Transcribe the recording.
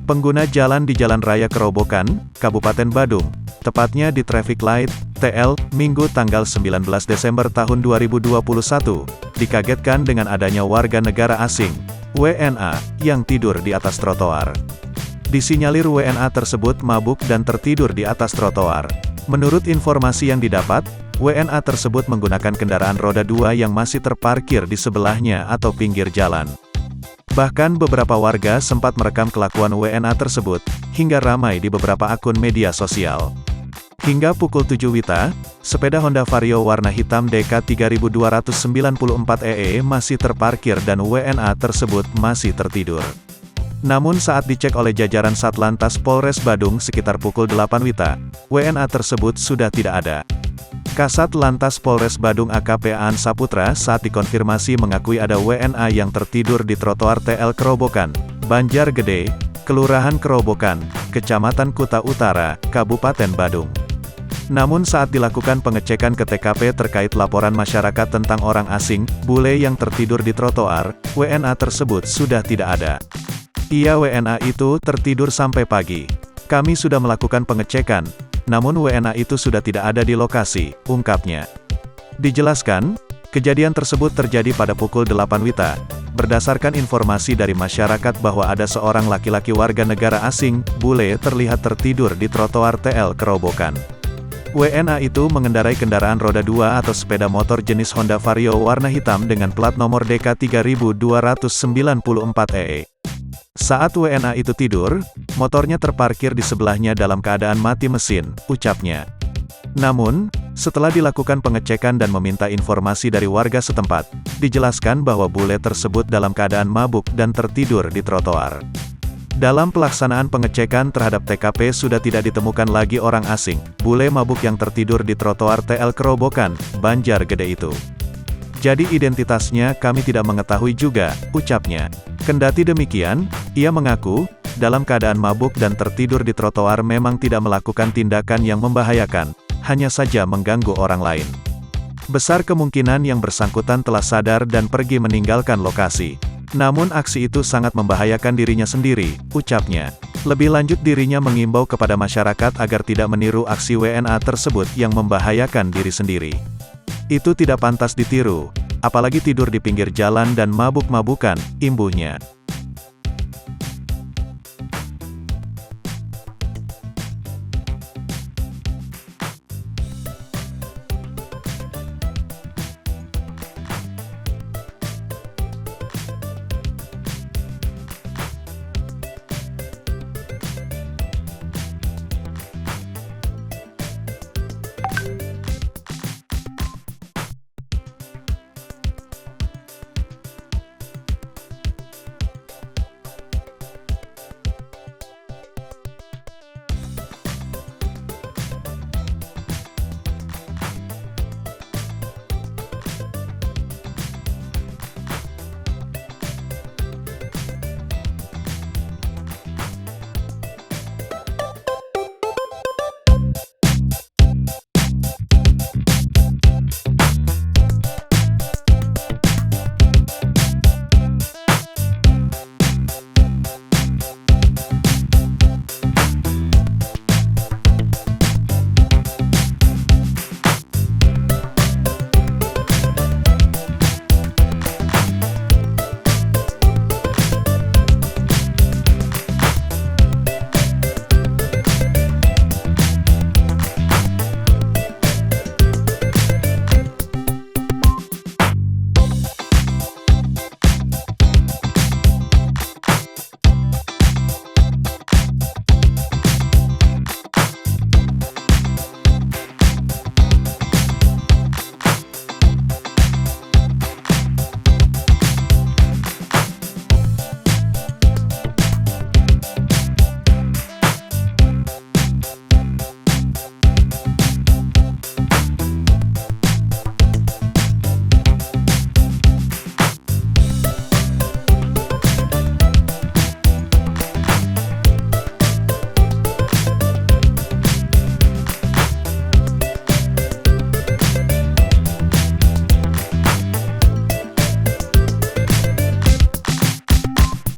Pengguna jalan di Jalan Raya Kerobokan, Kabupaten Badung, tepatnya di Traffic Light, TL, Minggu tanggal 19 Desember tahun 2021, dikagetkan dengan adanya warga negara asing, WNA, yang tidur di atas trotoar. Disinyalir WNA tersebut mabuk dan tertidur di atas trotoar. Menurut informasi yang didapat, WNA tersebut menggunakan kendaraan roda 2 yang masih terparkir di sebelahnya atau pinggir jalan. Bahkan beberapa warga sempat merekam kelakuan WNA tersebut, hingga ramai di beberapa akun media sosial. Hingga pukul 7 WITA, sepeda Honda Vario warna hitam DK 3294 EE masih terparkir dan WNA tersebut masih tertidur. Namun saat dicek oleh jajaran Satlantas Polres Badung sekitar pukul 8 WITA, WNA tersebut sudah tidak ada. Kasat Lantas Polres Badung AKP Aan Saputra saat dikonfirmasi mengakui ada WNA yang tertidur di trotoar TL Kerobokan, Banjargede, Kelurahan Kerobokan, Kecamatan Kuta Utara, Kabupaten Badung. Namun saat dilakukan pengecekan ke TKP terkait laporan masyarakat tentang orang asing, bule yang tertidur di trotoar, WNA tersebut sudah tidak ada. Iya, WNA itu tertidur sampai pagi. Kami sudah melakukan pengecekan, namun WNA itu sudah tidak ada di lokasi, ungkapnya. Dijelaskan, kejadian tersebut terjadi pada pukul 8 WITA, berdasarkan informasi dari masyarakat bahwa ada seorang laki-laki warga negara asing, bule terlihat tertidur di trotoar TL Kerobokan. WNA itu mengendarai kendaraan roda 2 atau sepeda motor jenis Honda Vario warna hitam dengan plat nomor DK 3294 EE. Saat WNA itu tidur, motornya terparkir di sebelahnya dalam keadaan mati mesin, ucapnya. Namun, setelah dilakukan pengecekan dan meminta informasi dari warga setempat, dijelaskan bahwa bule tersebut dalam keadaan mabuk dan tertidur di trotoar. Dalam pelaksanaan pengecekan terhadap TKP sudah tidak ditemukan lagi orang asing, bule mabuk yang tertidur di trotoar TL Kerobokan, Banjargede itu. Jadi identitasnya kami tidak mengetahui juga, ucapnya. Kendati demikian, ia mengaku, dalam keadaan mabuk dan tertidur di trotoar memang tidak melakukan tindakan yang membahayakan, hanya saja mengganggu orang lain. Besar kemungkinan yang bersangkutan telah sadar dan pergi meninggalkan lokasi. Namun aksi itu sangat membahayakan dirinya sendiri, ucapnya. Lebih lanjut dirinya mengimbau kepada masyarakat agar tidak meniru aksi WNA tersebut yang membahayakan diri sendiri. Itu tidak pantas ditiru, apalagi tidur di pinggir jalan dan mabuk-mabukan, imbuhnya.